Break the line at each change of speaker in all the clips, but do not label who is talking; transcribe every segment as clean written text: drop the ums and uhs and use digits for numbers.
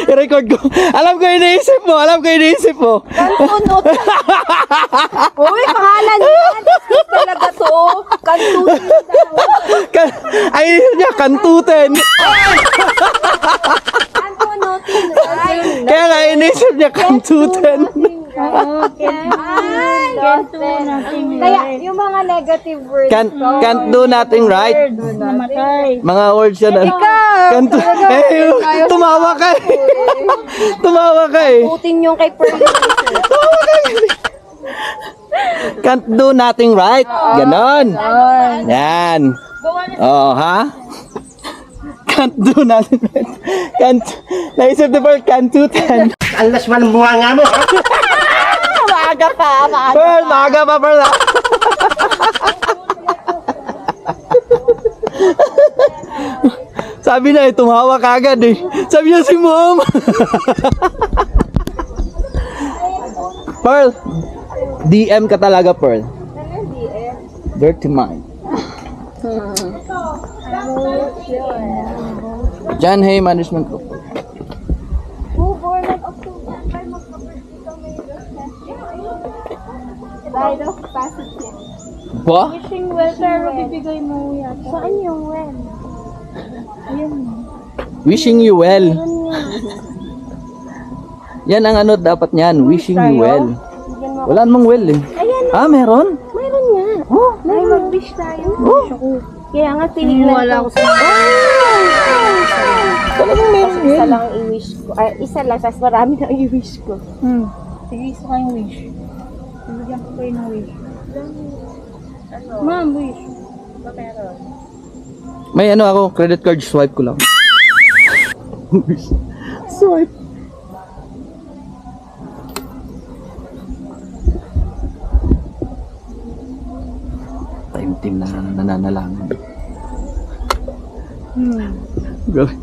I-record ko. Alam ko iniisip mo.
Kantunot. Uy, pangalan yan. Discuss talaga to. Kantunot daw.
Ay, niya, kantuten.
Kantunotin, right?
Kaya nga, inisip niya, kantuten.
Ay, kaya yung mga negative words.
Can't do nothing right.
Namatay.
Mga words yan. Can't do, tumawa ka eh. Tumawa ka eh.
Putin yung kay Pearl.
Can't do nothing right. Ganon. Yan. Oo, ha? Can't do nothing right. Can't, naisip the word can't do ten.
Alas man ang bunga nga mo.
Maaga pa, maaga.
Pearl, maaga pa, Pearl. Ha? Sabi na eh, tumawa ka agad eh. Sabi niya si Mom. Pearl, DM ka talaga, Pearl. Dirty mind. John Hay Management Group. Ba?
Wishing well, pero bibigay mo yata.
Saan yung when?
Ayun.
Wishing you well. Yan ang ano dapat niyan. Wishing you well. Wala namang well eh. Ah, meron?
Mayroon nga.
Oh,
Ay, mag-wish tayo.
oh.
Kaya nga tinignan ko.
Wala ko sa
Talagang meron
Isa
yun.
lang ang i-wish ko. Ay, isa lang. Tapos marami na ang i-wish ko.
Sige, isa kayong wish. Bibigyan ko kayo ng wish. Ma'am, wish.
May ano ako, credit card swipe ko lang. Swipe. Time na nananalangan. Grabe.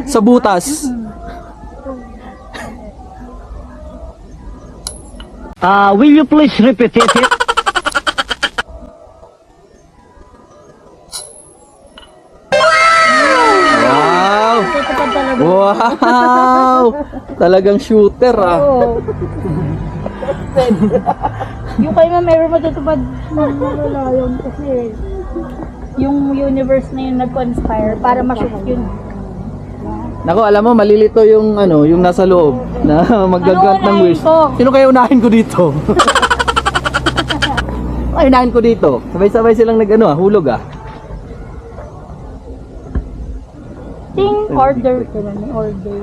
Sa butas.
Will you please repeat it?
Wow! Wow! Talagang shooter ah.
Yung kay ma'am, meron matutupad ng yun kasi yung universe na yun nag-conspire para ma-shoot yun.
Nako, alam mo, malilito yung ano, yung nasa loob na mag-grant ng wish.
ko?
Sino kaya unahin ko dito? Ay, unahin ko dito. Sabay-sabay silang nag-ano ah, hulog ah.
Ting order. Ganun, order.